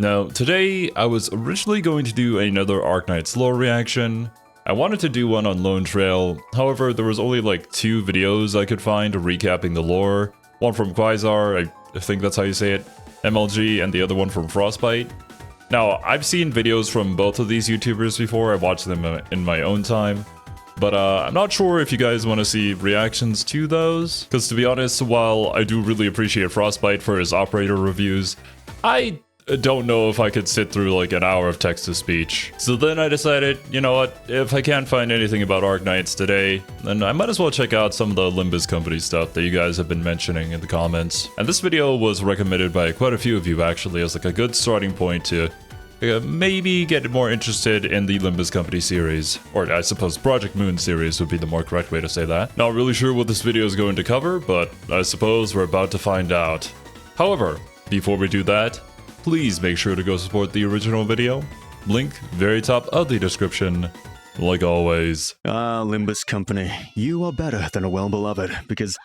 Now, today I was originally going to do another Arknight's lore reaction. I wanted to do one on Lone Trail, however there was only like 2 videos I could find recapping the lore. One from Quasar, I think that's how you say it, MLG, and the other one from Frostbite. Now, I've seen videos from both of these YouTubers before, I've watched them in my own time. But I'm not sure if you guys want to see reactions to those, because to be honest, while I do really appreciate Frostbite for his operator reviews, I don't know if I could sit through like an hour of text-to-speech. So then I decided, you know what, if I can't find anything about Arknights today, then I might as well check out some of the Limbus company stuff that you guys have been mentioning in the comments. And this video was recommended by quite a few of you actually as like a good starting point to maybe get more interested in the Limbus company series. Or I suppose Project Moon series would be the more correct way to say that. Not really sure what this video is going to cover, but I suppose we're about to find out. However, before we do that, please make sure to go support the original video. Link very top of the description, like always. Ah, Limbus Company, you are better than a well-beloved, because...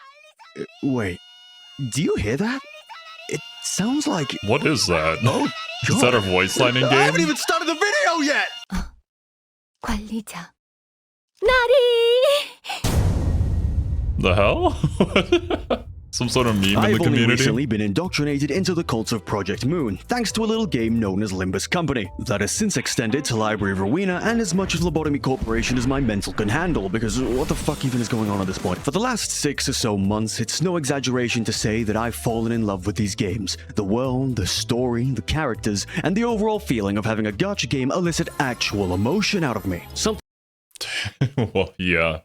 wait, do you hear that? It sounds like... What is that? Oh, God. Is that our voice line in I game? haven't even started the video yet! 관리자 나리. The hell? Some sort of meme in the I've only community? recently been indoctrinated into the cult of Project Moon, thanks to a little game known as Limbus Company, that has since extended to Library of Rowena and as much of Lobotomy Corporation as my mental can handle, because what the fuck even is going on at this point? For the last 6 or so months, it's no exaggeration to say that I've fallen in love with these games. The world, the story, the characters, and the overall feeling of having a gacha game elicit actual emotion out of me. Well, yeah.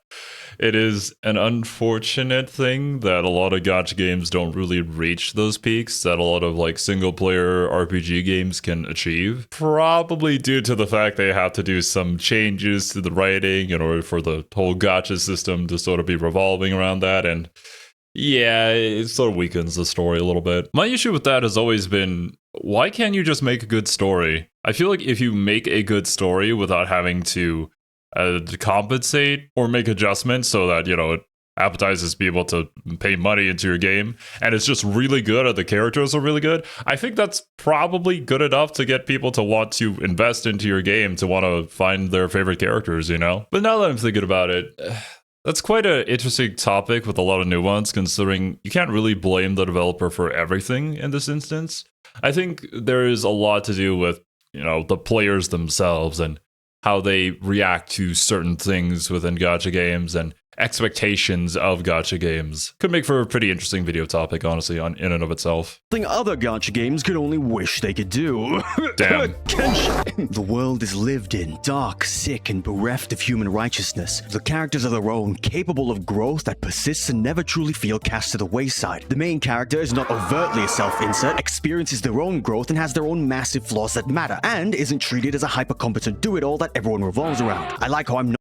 It is an unfortunate thing that a lot of gacha games don't really reach those peaks that a lot of like single player RPG games can achieve. Probably due to the fact they have to do some changes to the writing in order for the whole gacha system to sort of be revolving around that, and yeah, it sort of weakens the story a little bit. My issue with that has always been, why can't you just make a good story? I feel like if you make a good story without having to compensate or make adjustments so that, you know, it appetizes people to pay money into your game, and it's just really good or the characters are really good, I think that's probably good enough to get people to want to invest into your game, to want to find their favorite characters, you know? But now that I'm thinking about it, that's quite an interesting topic with a lot of nuance, considering you can't really blame the developer for everything in this instance. I think there is a lot to do with, you know, the players themselves and how they react to certain things within gacha games and expectations of gacha games. Could make for a pretty interesting video topic, honestly, in and of itself. Something other gacha games could only wish they could do. Damn. The world is lived in, dark, sick, and bereft of human righteousness. The characters are their own, capable of growth that persists and never truly feel cast to the wayside. The main character is not overtly a self-insert, experiences their own growth and has their own massive flaws that matter, and isn't treated as a hyper-competent do-it-all that everyone revolves around. I like how I'm not...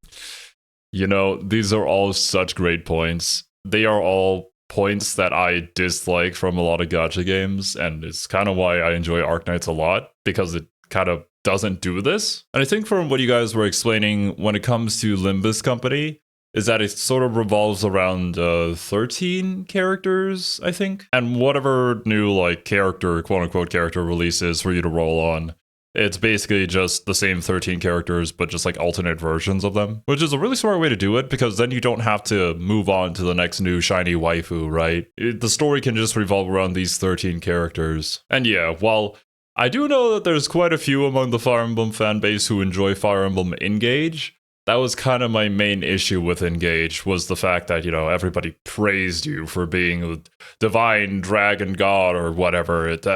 You know, these are all such great points. They are all points that I dislike from a lot of gacha games, and it's kind of why I enjoy Arknights a lot, because it kind of doesn't do this. And I think from what you guys were explaining when it comes to Limbus Company, is that it sort of revolves around 13 characters, I think. And whatever new like character, quote-unquote character releases for you to roll on, it's basically just the same 13 characters, but just like alternate versions of them, which is a really smart way to do it, because then you don't have to move on to the next new shiny waifu, right? The story can just revolve around these 13 characters. And yeah, while I do know that there's quite a few among the Fire Emblem fanbase who enjoy Fire Emblem Engage, that was kind of my main issue with Engage, was the fact that, you know, everybody praised you for being a divine dragon god or whatever. It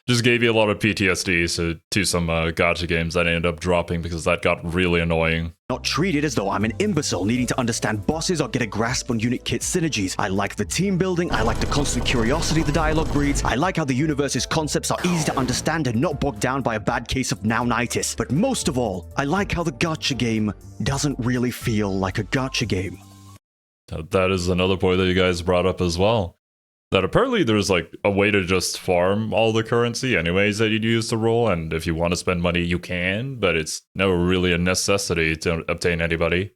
just gave you a lot of PTSD to some gacha games that I ended up dropping because that got really annoying. Not treated as though I'm an imbecile needing to understand bosses or get a grasp on unit kit synergies. I like the team building, I like the constant curiosity the dialogue breeds, I like how the universe's concepts are easy to understand and not bogged down by a bad case of nownitis. But most of all, I like how the gacha game doesn't really feel like a gacha game. That is another point that you guys brought up as well. That apparently there's like a way to just farm all the currency anyways that you'd use to roll, and if you want to spend money you can, but it's never really a necessity to obtain anybody,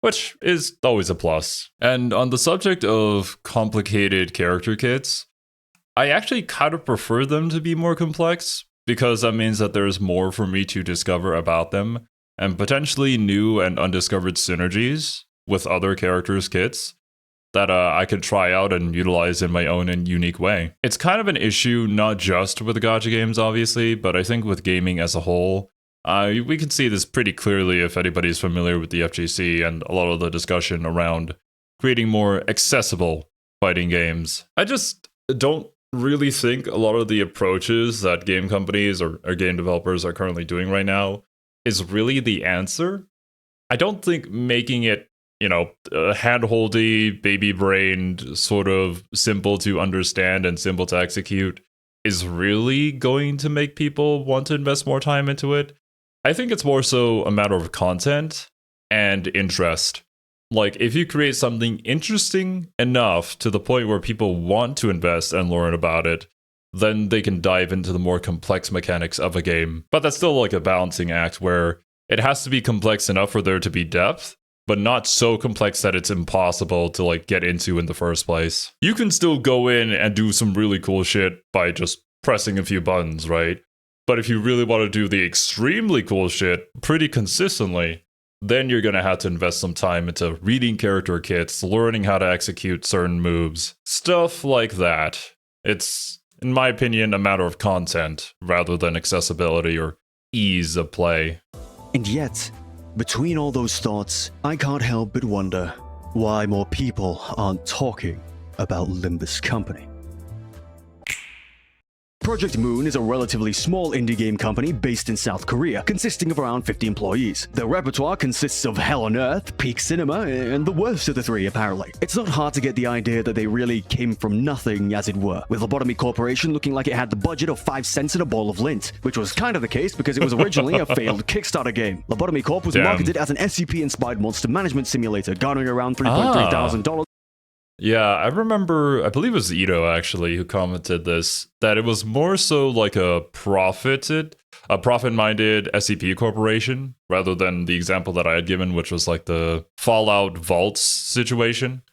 which is always a plus. And on the subject of complicated character kits, I actually kind of prefer them to be more complex, because that means that there's more for me to discover about them, and potentially new and undiscovered synergies with other characters' kits that I could try out and utilize in my own and unique way. It's kind of an issue not just with the gacha games, obviously, but I think with gaming as a whole. We can see this pretty clearly if anybody's familiar with the FGC and a lot of the discussion around creating more accessible fighting games. I just don't really think a lot of the approaches that game companies or game developers are currently doing right now is really the answer. I don't think making it, hand-holdy, baby-brained, sort of simple to understand and simple to execute is really going to make people want to invest more time into it. I think it's more so a matter of content and interest. Like, if you create something interesting enough to the point where people want to invest and learn about it, then they can dive into the more complex mechanics of a game. But that's still like a balancing act where it has to be complex enough for there to be depth, but not so complex that it's impossible to like get into in the first place. You can still go in and do some really cool shit by just pressing a few buttons, right? But if you really want to do the extremely cool shit pretty consistently, then you're going to have to invest some time into reading character kits, learning how to execute certain moves, stuff like that. It's, in my opinion, a matter of content rather than accessibility or ease of play. And yet, between all those thoughts, I can't help but wonder why more people aren't talking about Limbus Company. Project Moon is a relatively small indie game company based in South Korea, consisting of around 50 employees. Their repertoire consists of Hell on Earth, Peak Cinema, and the worst of the three, apparently. It's not hard to get the idea that they really came from nothing, as it were, with Lobotomy Corporation looking like it had the budget of 5 cents and a bowl of lint, which was kind of the case because it was originally a failed Kickstarter game. Lobotomy Corp was marketed as an SCP-inspired monster management simulator, garnering around $3.3 thousand. Yeah, I remember, I believe it was Ito actually who commented this, that it was more so like a profit-minded SCP corporation rather than the example that I had given, which was like the Fallout Vaults situation.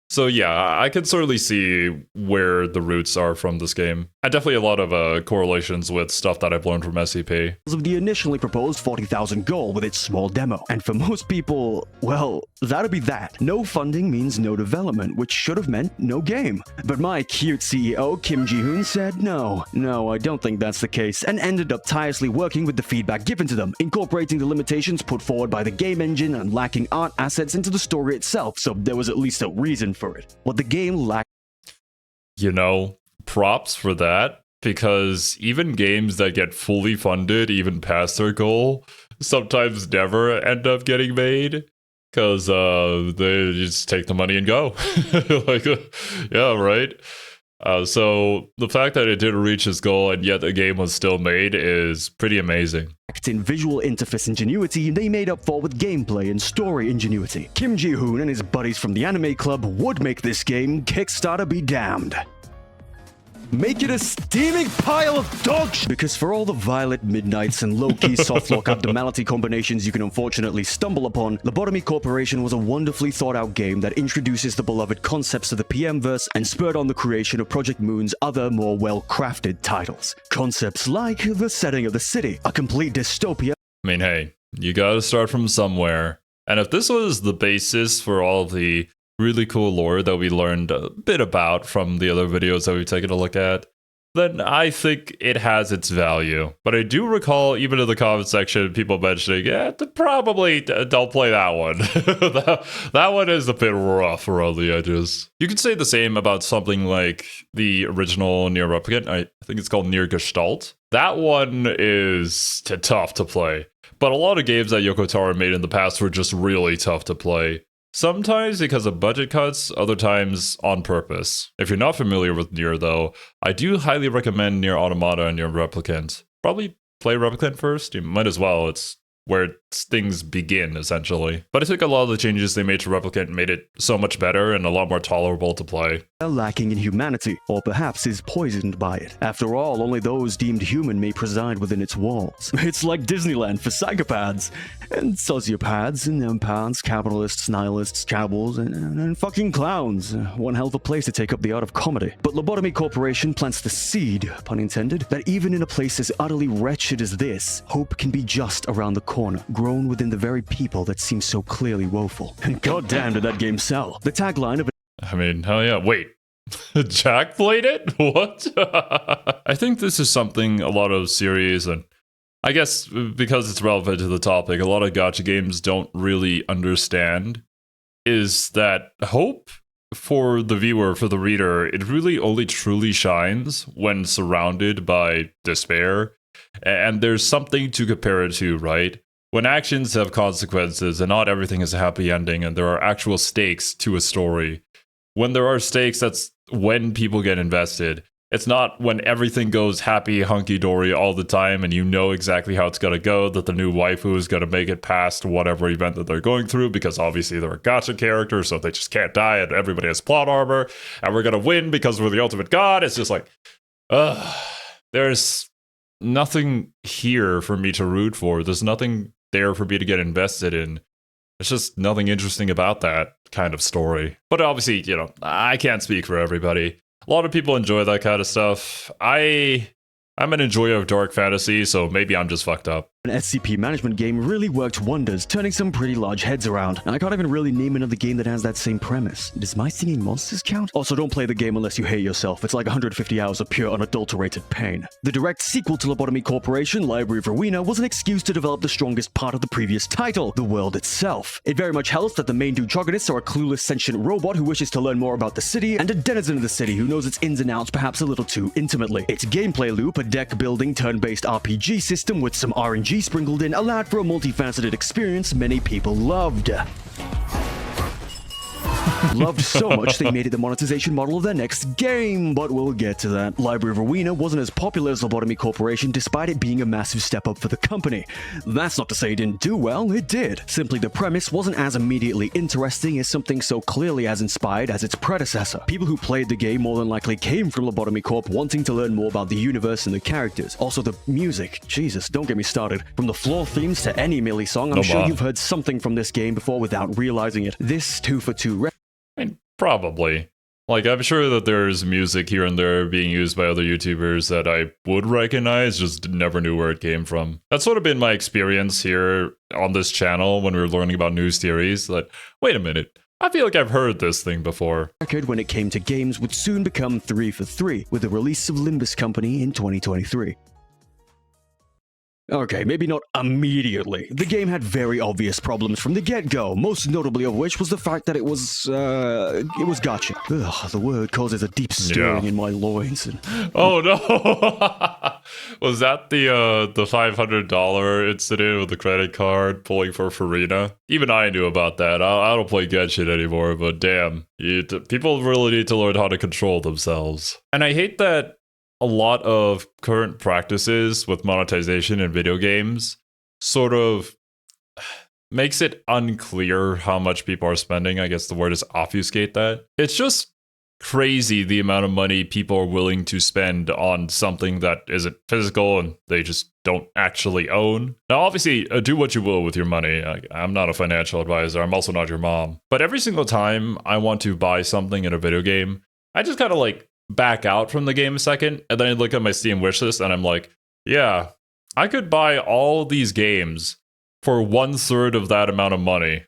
So yeah, I can certainly see where the roots are from this game. And definitely a lot of correlations with stuff that I've learned from SCP. Of the initially proposed 40,000 goal with its small demo. And for most people, well, that'd be that. No funding means no development, which should have meant no game. But my cute CEO, Kim Ji-hoon, said no, I don't think that's the case, and ended up tirelessly working with the feedback given to them, incorporating the limitations put forward by the game engine and lacking art assets into the story itself, so there was at least a reason for it. What the game lacked. Props for that, because even games that get fully funded, even past their goal, sometimes never end up getting made. Because they just take the money and go. Yeah, right? So the fact that it didn't reach its goal and yet the game was still made is pretty amazing. In visual interface ingenuity, they made up for with gameplay and story ingenuity. Kim Ji-hoon and his buddies from the anime club would make this game Kickstarter be damned. Make it a steaming pile of dog shit! Because for all the violet midnights and low-key softlock abnormality combinations you can unfortunately stumble upon, Lobotomy Corporation was a wonderfully thought-out game that introduces the beloved concepts of the PM-verse and spurred on the creation of Project Moon's other more well-crafted titles. Concepts like the setting of the city, a complete dystopia. I mean, hey, you gotta start from somewhere. And if this was the basis for all the really cool lore that we learned a bit about from the other videos that we've taken a look at, then I think it has its value. But I do recall, even in the comment section, people mentioning, probably don't play that one. that one is a bit rough around the edges. You could say the same about something like the original Nier Replicant. I think it's called Nier Gestalt. That one is tough to play. But a lot of games that Yoko Taro made in the past were just really tough to play. Sometimes because of budget cuts, other times on purpose. If you're not familiar with Nier though, I do highly recommend Nier Automata and Nier Replicant. Probably play Replicant first, you might as well, it's where things begin essentially. But I think a lot of the changes they made to Replicant made it so much better and a lot more tolerable to play. lacking in humanity, or perhaps is poisoned by it. After all, only those deemed human may preside within its walls. It's like Disneyland for psychopaths, and sociopaths, and empaths, capitalists, nihilists, cabals, and fucking clowns. One hell of a place to take up the art of comedy. But Lobotomy Corporation plants the seed, pun intended, that even in a place as utterly wretched as this, hope can be just around the corner, grown within the very people that seem so clearly woeful. And goddamn did that game sell. The tagline of I mean, hell yeah. Wait, Jack played it? What? I think this is something a lot of series, and I guess because it's relevant to the topic, a lot of gacha games don't really understand, is that hope for the viewer, for the reader, it really only truly shines when surrounded by despair. And there's something to compare it to, right? When actions have consequences and not everything is a happy ending and there are actual stakes to a story. When there are stakes, that's when people get invested. It's not when everything goes happy, hunky-dory all the time and you know exactly how it's going to go, that the new waifu is going to make it past whatever event that they're going through, because obviously they're a gacha character, so they just can't die and everybody has plot armor, and we're going to win because we're the ultimate god. It's just like, there's nothing here for me to root for. There's nothing there for me to get invested in. There's just nothing interesting about that kind of story. But obviously, you know, I can't speak for everybody. A lot of people enjoy that kind of stuff. I'm an enjoyer of dark fantasy, so maybe I'm just fucked up. An SCP management game really worked wonders, turning some pretty large heads around. And I can't even really name another game that has that same premise. Does My Singing Monsters count? Also, don't play the game unless you hate yourself. It's like 150 hours of pure unadulterated pain. The direct sequel to Lobotomy Corporation, Library of Rowena, was an excuse to develop the strongest part of the previous title, the world itself. It very much helps that the main two protagonists are a clueless sentient robot who wishes to learn more about the city, and a denizen of the city who knows its ins and outs perhaps a little too intimately. Its gameplay loop, a deck-building, turn-based RPG system with some RNG sprinkled in, allowed for a multifaceted experience many people loved. Loved so much they made it the monetization model of their next game, but we'll get to that. Library of Rowena wasn't as popular as Lobotomy Corporation despite it being a massive step up for the company. That's not to say it didn't do well, it did. Simply the premise wasn't as immediately interesting as something so clearly as inspired as its predecessor. People who played the game more than likely came from Lobotomy Corp wanting to learn more about the universe and the characters. Also the music, Jesus, don't get me started. From the floor themes to any Millie song, I'm sure you've heard something from this game before without realizing it. This 2-for-2 I mean, probably. Like, I'm sure that there's music here and there being used by other YouTubers that I would recognize, just never knew where it came from. That's sort of been my experience here on this channel when we were learning about news theories, that, wait a minute, I feel like I've heard this thing before. Record when it came to games would soon become 3 for 3, with the release of Limbus Company in 2023. Okay, maybe not immediately. The game had very obvious problems from the get-go, most notably of which was the fact that it was gacha. Ugh, the word causes a deep stirring in my loins. Oh no! Was that the $500 incident with the credit card pulling for Farina? Even I knew about that. I don't play Genshin anymore, but damn. People really need to learn how to control themselves. And I hate that a lot of current practices with monetization in video games sort of makes it unclear how much people are spending. I guess the word is obfuscate that. It's just crazy the amount of money people are willing to spend on something that isn't physical and they just don't actually own. Now, obviously, do what you will with your money. I'm not a financial advisor. I'm also not your mom. But every single time I want to buy something in a video game, I just kind of like back out from the game a second, and then I look at my Steam wishlist and I'm like, yeah, I could buy all these games for 1/3 of that amount of money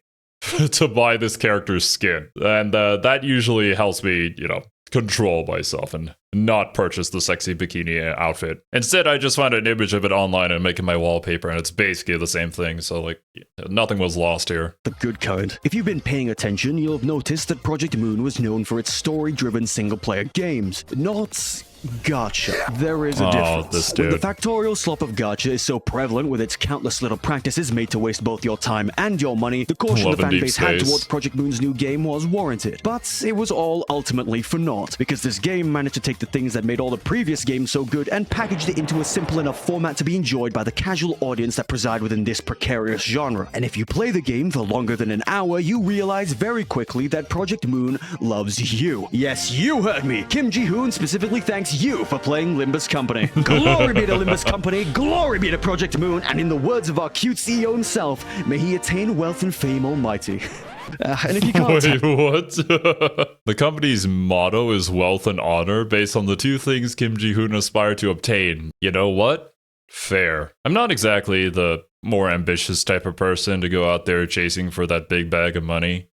to buy this character's skin. And that usually helps me, you know, control myself and not purchase the sexy bikini outfit. Instead, I just find an image of it online and make it my wallpaper, and it's basically the same thing. So, like, nothing was lost here. The good kind. If you've been paying attention, you'll have noticed that Project Moon was known for its story-driven single-player games. Not Gotcha. There is a Oh, difference. this When dude. the factorial slop of gacha is so prevalent with its countless little practices made to waste both your time and your money, the caution the Love in deep fanbase had space. towards Project Moon's new game was warranted. But it was all ultimately for naught, because this game managed to take the things that made all the previous games so good and packaged it into a simple enough format to be enjoyed by the casual audience that preside within this precarious genre. And if you play the game for longer than an hour, you realize very quickly that Project Moon loves you. Yes, you heard me. Kim Ji-hoon specifically thanks you for playing Limbus Company. Glory be to Limbus Company, glory be to Project Moon, and in the words of our cute CEO himself, may he attain wealth and fame almighty. And if you can't Wait, what? The company's motto is wealth and honor based on the two things Kim Ji-hoon aspired to obtain. You know what? Fair. I'm not exactly the more ambitious type of person to go out there chasing for that big bag of money.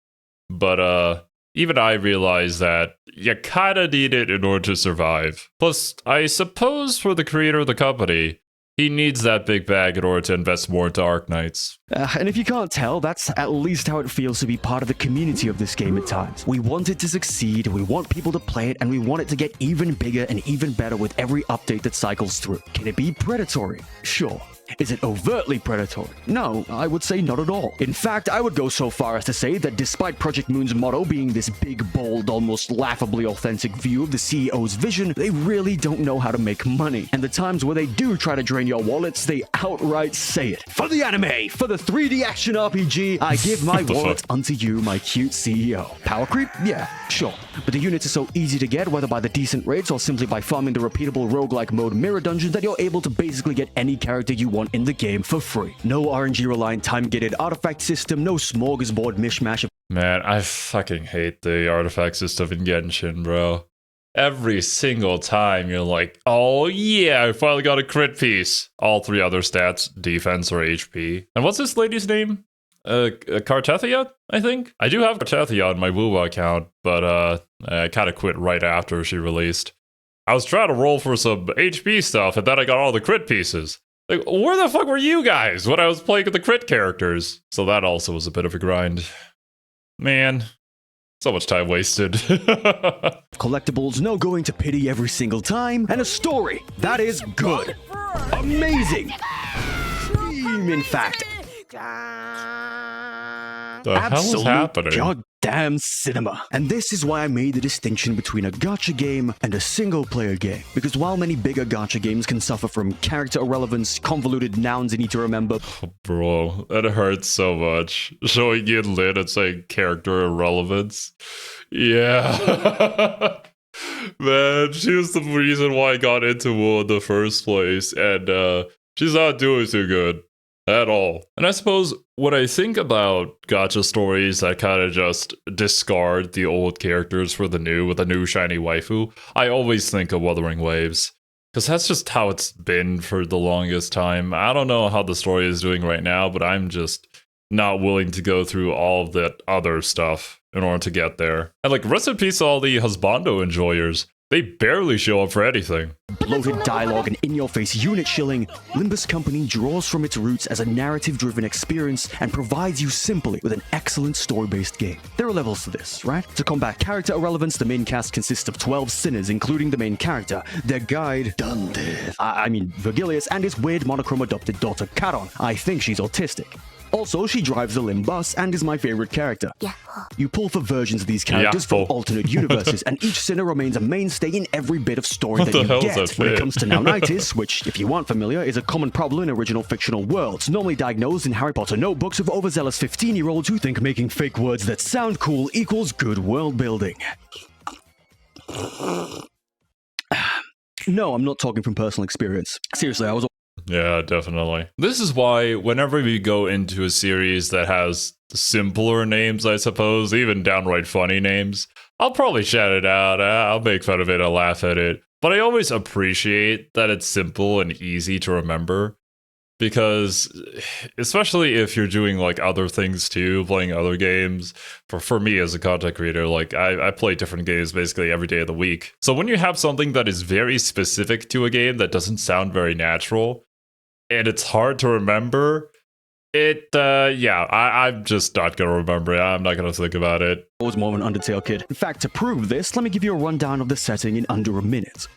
But, even I realize that you kinda need it in order to survive. Plus, I suppose for the creator of the company, he needs that big bag in order to invest more into Arknights. And if you can't tell, that's at least how it feels to be part of the community of this game at times. We want it to succeed, we want people to play it, and we want it to get even bigger and even better with every update that cycles through. Can it be predatory? Sure. Is it overtly predatory? No, I would say not at all. In fact, I would go so far as to say that despite Project Moon's motto being this big, bold, almost laughably authentic view of the CEO's vision, they really don't know how to make money. And the times where they do try to drain your wallets, they outright say it. For the anime, for the 3D action RPG, I give my wallet unto you, my cute CEO. Power creep? Yeah, sure. But the units are so easy to get, whether by the decent rates or simply by farming the repeatable roguelike mode mirror dungeons, that you're able to basically get any character you want in the game for free. No RNG-reliant time-gated artifact system, no smorgasbord mishmash of Man, I fucking hate the artifact system in Genshin, bro. Every single time you're like, oh yeah, I finally got a crit piece. All three other stats, defense or HP. And what's this lady's name? Kartethia, I think? I do have Kartethia on my WooWa account, but I kind of quit right after she released. I was trying to roll for some HP stuff, and then I got all the crit pieces. Like, where the fuck were you guys when I was playing with the crit characters? So that also was a bit of a grind. Man, so much time wasted. collectibles, no going to pity every single time, and a story that is good. Amazing. In fact, The hell is absolute happening? goddamn cinema. And this is why I made the distinction between a gacha game and a single-player game. Because while many bigger gacha games can suffer from character irrelevance, convoluted nouns you need to remember, Bro, that hurts so much. Showing you lit and saying character irrelevance. Yeah. Man, she was the reason why I got into WoW in the first place, and she's not doing too good. At all. And I suppose when I think about gacha stories that kind of just discard the old characters for the new with a new shiny waifu, I always think of Wuthering Waves. Because that's just how it's been for the longest time. I don't know how the story is doing right now, but I'm just not willing to go through all of that other stuff in order to get there. And like, rest in peace to all the husbando enjoyers. They barely show up for anything. bloated dialogue and in-your-face unit shilling, Limbus Company draws from its roots as a narrative-driven experience and provides you simply with an excellent story-based game. There are levels to this, right? To combat character irrelevance, the main cast consists of 12 sinners, including the main character, their guide, Virgilius, and his weird monochrome adopted daughter, Charon. I think she's autistic. Also, she drives a Limbus and is my favorite character. Yahoo! You pull for versions of these characters from alternate universes, and each sinner remains a mainstay in every bit of story that you get. When it comes to Nounitis, which, if you aren't familiar, is a common problem in original fictional worlds, normally diagnosed in Harry Potter notebooks of overzealous 15-year-olds who think making fake words that sound cool equals good world building. No, I'm not talking from personal experience. Seriously, I was... Yeah, definitely. This is why whenever we go into a series that has simpler names, I suppose, even downright funny names, I'll probably shout it out, I'll make fun of it, I'll laugh at it. But I always appreciate that it's simple and easy to remember. Because, especially if you're doing like other things too, playing other games, for me as a content creator, like I play different games basically every day of the week. So when you have something that is very specific to a game that doesn't sound very natural, and it's hard to remember, Yeah, I'm just not gonna remember it. I'm not gonna think about it. I was more of an Undertale kid. In fact, to prove this, let me give you a rundown of the setting in under a minute.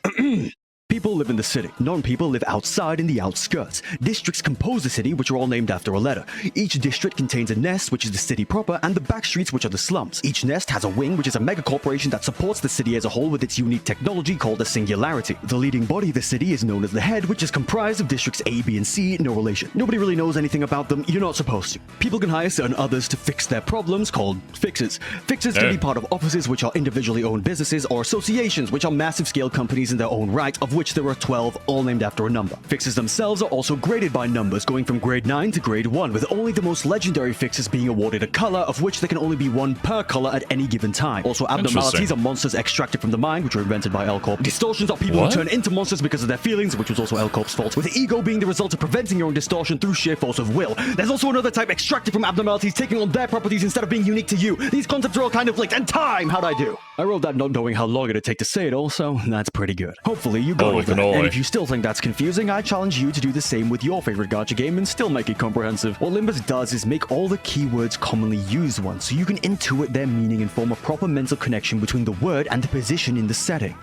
People live in the city. Non-people live outside in the outskirts. Districts compose the city, which are all named after a letter. Each district contains a nest, which is the city proper, and the back streets, which are the slums. Each nest has a wing, which is a mega corporation that supports the city as a whole with its unique technology called a singularity. The leading body of the city is known as the head, which is comprised of districts A, B, and C, no relation. Nobody really knows anything about them. You're not supposed to. People can hire certain others to fix their problems, called fixers. Fixers can be part of offices, which are individually owned businesses, or associations, which are massive scale companies in their own right, of which there are 12, all named after a number. Fixes themselves are also graded by numbers, going from grade 9 to grade 1, with only the most legendary fixes being awarded a color, of which there can only be one per color at any given time. Also, abnormalities are monsters extracted from the mind, which were invented by L Corp. Distortions are people who turn into monsters because of their feelings, which was also L Corp's fault, with ego being the result of preventing your own distortion through sheer force of will. There's also another type extracted from abnormalities, taking on their properties instead of being unique to you. These concepts are all kind of linked. And time! How'd I do? I wrote that not knowing how long it'd take to say it all, so that's pretty good. Hopefully you got all that. And if you still think that's confusing, I challenge you to do the same with your favorite gacha game and still make it comprehensive. What Limbus does is make all the keywords commonly used ones, so you can intuit their meaning and form a proper mental connection between the word and the position in the setting.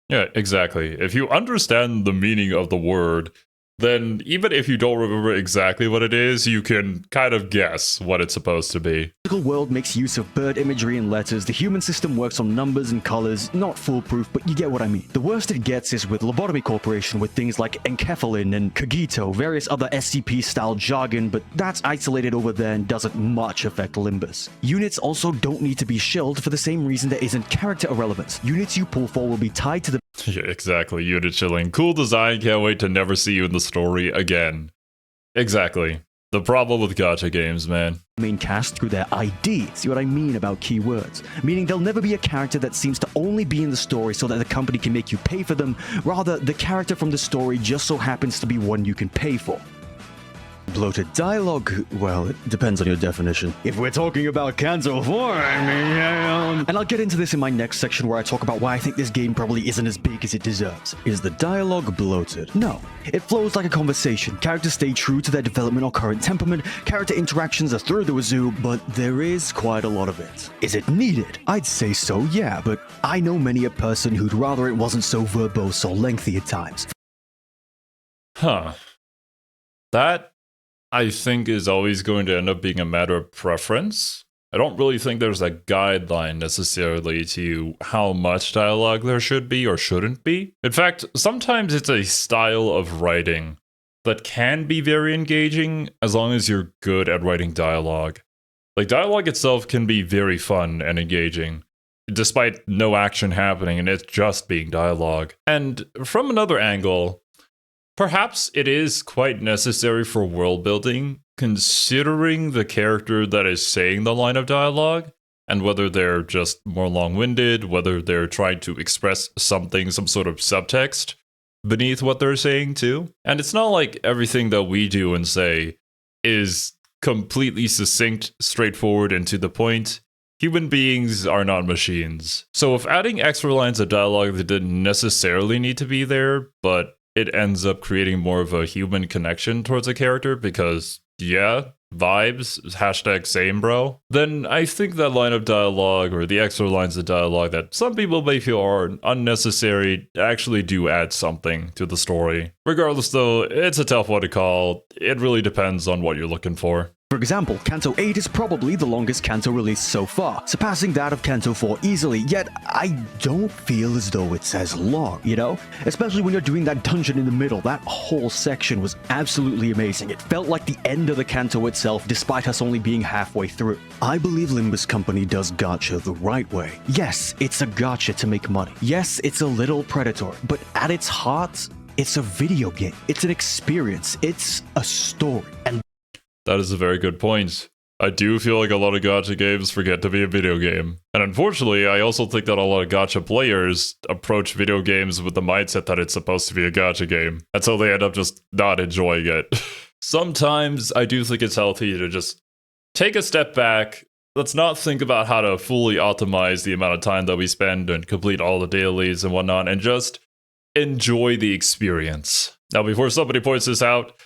Yeah, exactly. If you understand the meaning of the word, then even if you don't remember exactly what it is, you can kind of guess what it's supposed to be. The physical world makes use of bird imagery and letters. The human system works on numbers and colors. Not foolproof, but you get what I mean. The worst it gets is with Lobotomy Corporation, with things like enkephalin and Kagito, various other SCP-style jargon, but that's isolated over there and doesn't much affect Limbus. Units also don't need to be shilled for the same reason there isn't character irrelevance. Units you pull for will be tied to the Yeah, exactly. Unit chilling. Cool design. Can't wait to never see you in the story again. Exactly. The problem with gacha games, man. main cast through their ID. See what I mean about keywords? Meaning there'll never be a character that seems to only be in the story so that the company can make you pay for them. Rather, the character from the story just so happens to be one you can pay for. Bloated dialogue? Well, it depends on your definition. If we're talking about Kanto 4, I mean... And I'll get into this in my next section where I talk about why I think this game probably isn't as big as it deserves. Is the dialogue bloated? No. It flows like a conversation. Characters stay true to their development or current temperament. Character interactions are through the wazoo, but there is quite a lot of it. Is it needed? I'd say so, yeah, but I know many a person who'd rather it wasn't so verbose or lengthy at times. Huh. That, I think, is always going to end up being a matter of preference. I don't really think there's a guideline necessarily to how much dialogue there should be or shouldn't be. In fact, sometimes it's a style of writing that can be very engaging as long as you're good at writing dialogue. Like, dialogue itself can be very fun and engaging, despite no action happening and it just being dialogue. And from another angle, perhaps it is quite necessary for world building, considering the character that is saying the line of dialogue, and whether they're just more long-winded, whether they're trying to express something, some sort of subtext beneath what they're saying too. And it's not like everything that we do and say is completely succinct, straightforward, and to the point. Human beings are not machines. So if adding extra lines of dialogue that didn't necessarily need to be there, but it ends up creating more of a human connection towards a character because, yeah, vibes, hashtag same bro, then I think that line of dialogue or the extra lines of dialogue that some people may feel are unnecessary actually do add something to the story. Regardless though, it's a tough one to call. It really depends on what you're looking for. For example, Kanto 8 is probably the longest Kanto released so far, surpassing that of Kanto 4 easily, yet I don't feel as though it's as long, you know? Especially when you're doing that dungeon in the middle, that whole section was absolutely amazing. It felt like the end of the Kanto itself, despite us only being halfway through. I believe Limbus Company does gacha the right way. Yes, it's a gacha to make money. Yes, it's a little predatory, but at its heart, it's a video game. It's an experience. It's a story. And that is a very good point. I do feel like a lot of gacha games forget to be a video game. And unfortunately, I also think that a lot of gacha players approach video games with the mindset that it's supposed to be a gacha game. And so they end up just not enjoying it. Sometimes I do think it's healthy to just take a step back. Let's not think about how to fully optimize the amount of time that we spend and complete all the dailies and whatnot, and just enjoy the experience. Now, before somebody points this out,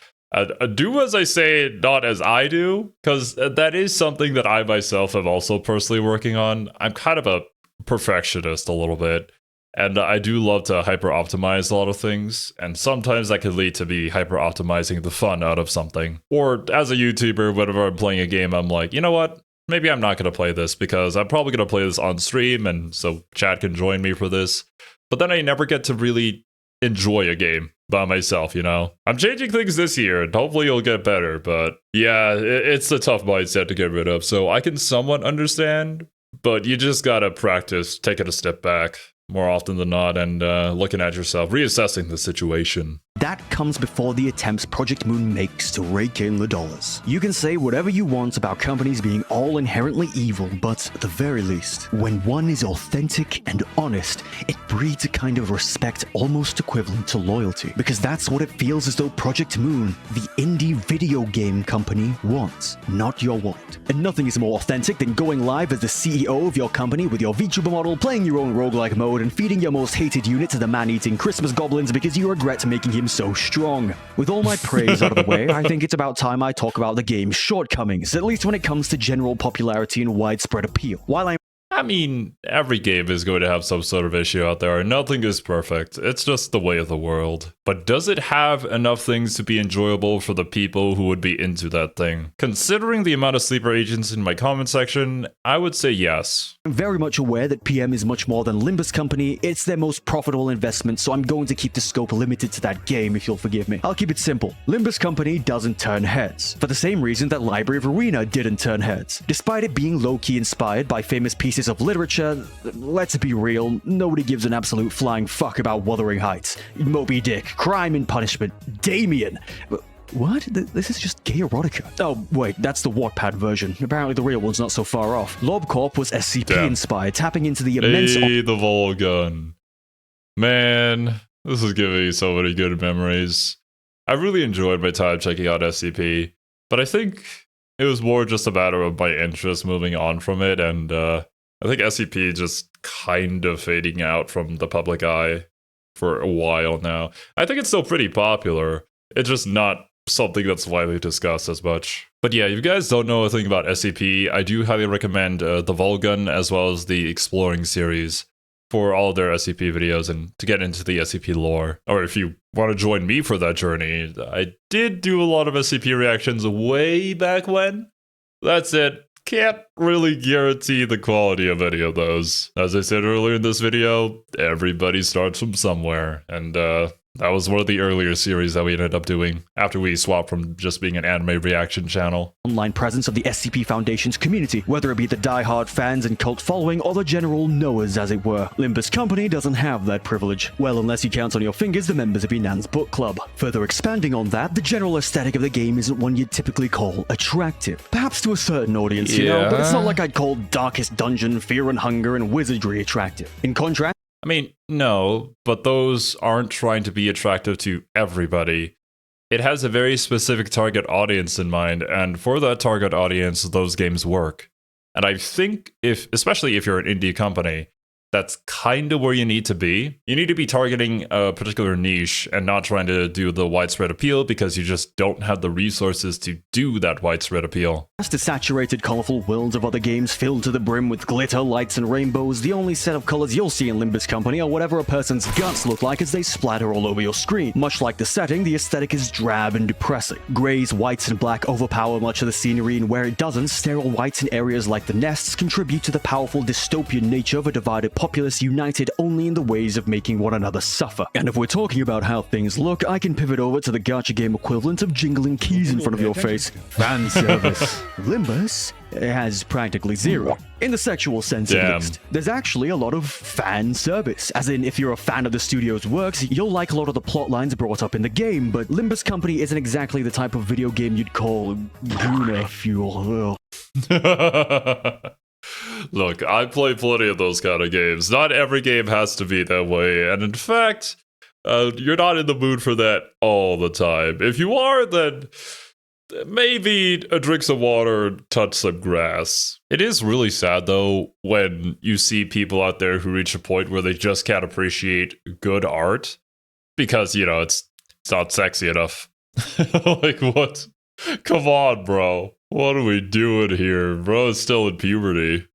Do as I say, not as I do, because that is something that I myself am also personally working on. I'm kind of a perfectionist a little bit, and I do love to hyper optimize a lot of things, and sometimes that could lead to me hyper optimizing the fun out of something. Or as a YouTuber, whenever I'm playing a game, I'm like, you know what? Maybe I'm not going to play this because I'm probably going to play this on stream, and so chat can join me for this. But then I never get to really enjoy a game by myself, you know? I'm changing things this year, and hopefully it'll get better, but yeah, it's a tough mindset to get rid of, so I can somewhat understand, but you just gotta practice taking a step back more often than not and looking at yourself, reassessing the situation. That comes before the attempts Project Moon makes to rake in the dollars. You can say whatever you want about companies being all inherently evil, but at the very least, when one is authentic and honest, it breeds a kind of respect almost equivalent to loyalty. Because that's what it feels as though Project Moon, the indie video game company, wants, not your wallet. And nothing is more authentic than going live as the CEO of your company with your VTuber model, playing your own roguelike mode, and feeding your most hated unit to the man-eating Christmas goblins because you regret making him so strong. With all my praise out of the way, I think it's about time I talk about the game's shortcomings, at least when it comes to general popularity and widespread appeal. I mean, every game is going to have some sort of issue out there. Nothing is perfect. It's just the way of the world. But does it have enough things to be enjoyable for the people who would be into that thing? Considering the amount of sleeper agents in my comment section, I would say yes. I'm very much aware that PM is much more than Limbus Company. It's their most profitable investment, so I'm going to keep the scope limited to that game, if you'll forgive me. I'll keep it simple. Limbus Company doesn't turn heads, for the same reason that Library of Arena didn't turn heads. Despite it being low-key inspired by famous pieces of literature, let's be real, nobody gives an absolute flying fuck about Wuthering Heights, Moby Dick, Crime and Punishment, Damien. What? This is just gay erotica. Oh, wait, that's the Wattpad version. Apparently the real one's not so far off. LobCorp was SCP-inspired, tapping into the immense... Hey, the Volgun. Man, this is giving me so many good memories. I really enjoyed my time checking out SCP, but I think it was more just a matter of my interest moving on from it, and I think SCP just kind of fading out from the public eye for a while now. I think it's still pretty popular. It's just not something that's widely discussed as much. But yeah, if you guys don't know a thing about SCP, I do highly recommend the Volgun as well as the Exploring series for all of their SCP videos and to get into the SCP lore. Or if you want to join me for that journey, I did do a lot of SCP reactions way back when. That's it. Can't really guarantee the quality of any of those. As I said earlier in this video, everybody starts from somewhere, and that was one of the earlier series that we ended up doing after we swapped from just being an anime reaction channel. Online presence of the SCP Foundation's community, whether it be the die-hard fans and cult following or the general knowers, as it were. Limbus Company doesn't have that privilege. Well, unless you count on your fingers the members of Inan's book club. Further expanding on that, the general aesthetic of the game isn't one you'd typically call attractive. Perhaps to a certain audience, you know, but it's not like I'd call Darkest Dungeon, Fear and Hunger, and Wizardry attractive. In contrast, I mean, no, but those aren't trying to be attractive to everybody. It has a very specific target audience in mind, and for that target audience, those games work. And I think especially if you're an indie company, that's kind of where you need to be. You need to be targeting a particular niche and not trying to do the widespread appeal because you just don't have the resources to do that widespread appeal. As the saturated, colorful worlds of other games filled to the brim with glitter, lights, and rainbows, the only set of colors you'll see in Limbus Company are whatever a person's guts look like as they splatter all over your screen. Much like the setting, the aesthetic is drab and depressing. Grays, whites, and black overpower much of the scenery, and where it doesn't, sterile whites in areas like the nests contribute to the powerful dystopian nature of a divided populace united only in the ways of making one another suffer. And if we're talking about how things look, I can pivot over to the gacha game equivalent of jingling keys in front of your face. Fan service. Limbus has practically zero. In the sexual sense at least. There's actually a lot of fan service. As in, if you're a fan of the studio's works, you'll like a lot of the plot lines brought up in the game, but Limbus Company isn't exactly the type of video game you'd call Guna Fuel. Look, I play plenty of those kind of games. Not every game has to be that way, and in fact, you're not in the mood for that all the time. If you are, then maybe drink some water, touch some grass. It is really sad, though, when you see people out there who reach a point where they just can't appreciate good art because, you know, it's not sexy enough. Like, what? Come on, bro. What are we doing here? Bro is still in puberty.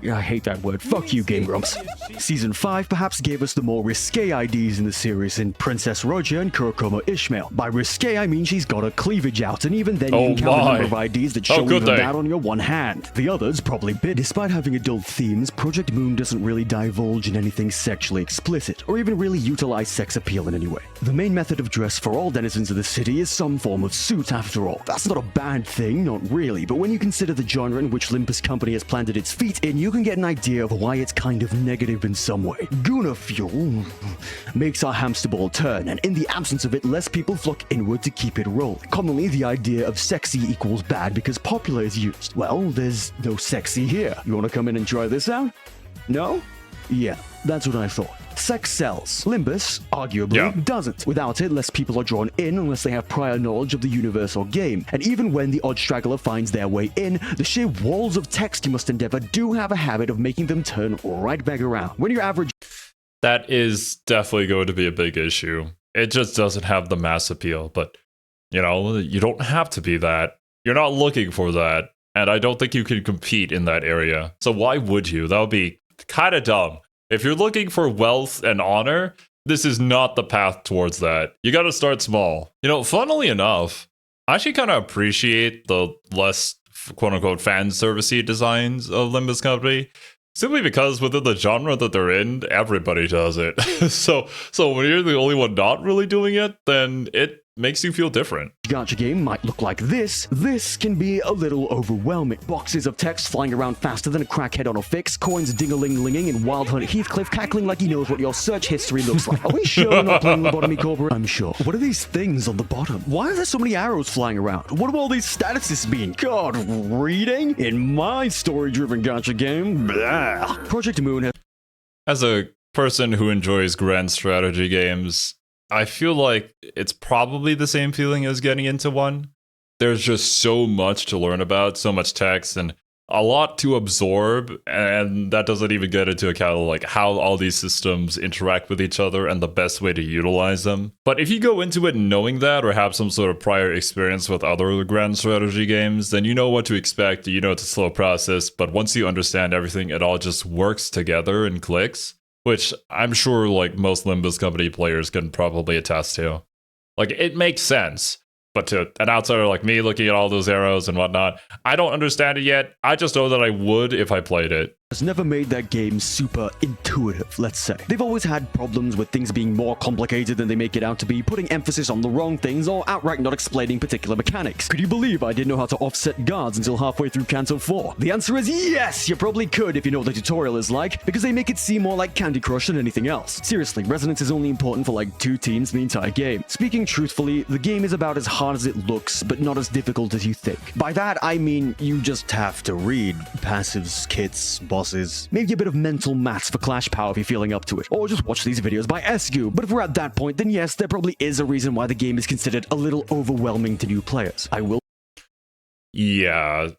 I hate that word. Fuck you, Game Grumps. Season 5 perhaps gave us the more risque IDs in the series in Princess Roger and Kurokoma Ishmael. By risque, I mean she's got her cleavage out, and even then you can count the number of IDs that show even that on your one hand. The others probably bit. Despite having adult themes, Project Moon doesn't really divulge in anything sexually explicit, or even really utilize sex appeal in any way. The main method of dress for all denizens of the city is some form of suit, after all. That's not a bad thing, not really, but when you consider the genre in which Limbus Company has planted its feet in, you can get an idea of why it's kind of negative in some way. Guna fuel makes our hamster ball turn, and in the absence of it, less people flock inward to keep it rolling. Commonly, the idea of sexy equals bad because popular is used. Well, there's no sexy here. You want to come in and try this out? No? Yeah, that's what I thought. Sex sells. Limbus, arguably, doesn't. Without it, less people are drawn in unless they have prior knowledge of the universe or game. And even when the odd straggler finds their way in, the sheer walls of text you must endeavor do have a habit of making them turn right back around. When your average... That is definitely going to be a big issue. It just doesn't have the mass appeal, but, you know, you don't have to be that. You're not looking for that, and I don't think you can compete in that area. So why would you? That would be kind of dumb. If you're looking for wealth and honor, this is not the path towards that. You got to start small. You know, funnily enough, I actually kind of appreciate the less quote-unquote fan servicey designs of Limbus Company, simply because within the genre that they're in, everybody does it. so when you're the only one not really doing it, then it makes you feel different. Gacha game might look like this. This can be a little overwhelming. Boxes of text flying around faster than a crackhead on a fix, coins ding-a-ling-linging, and Wild Hunt Heathcliff cackling like he knows what your search history looks like. Are we sure we're not playing Lobotomy Corporate? I'm sure. What are these things on the bottom? Why are there so many arrows flying around? What do all these statuses mean? God, reading? In my story-driven gacha game? Blah. Project Moon has... As a person who enjoys grand strategy games, I feel like it's probably the same feeling as getting into one. There's just so much to learn about, so much text, and a lot to absorb, and that doesn't even get into account like how all these systems interact with each other and the best way to utilize them. But if you go into it knowing that, or have some sort of prior experience with other grand strategy games, then you know what to expect, you know it's a slow process, but once you understand everything, it all just works together and clicks. Which I'm sure like most Limbus Company players can probably attest to. Like, it makes sense. But to an outsider like me looking at all those arrows and whatnot, I don't understand it yet. I just know that I would if I played it. Has never made their game super intuitive, let's say. They've always had problems with things being more complicated than they make it out to be, putting emphasis on the wrong things, or outright not explaining particular mechanics. Could you believe I didn't know how to offset guards until halfway through Canto 4? The answer is yes, you probably could if you know what the tutorial is like, because they make it seem more like Candy Crush than anything else. Seriously, resonance is only important for like 2 teams in the entire game. Speaking truthfully, the game is about as hard as it looks, but not as difficult as you think. By that, I mean you just have to read passives, kits, bosses, maybe a bit of mental maths for Clash Power if you're feeling up to it, or just watch these videos by SU. But if we're at that point, then yes, there probably is a reason why the game is considered a little overwhelming to new players. Yeah,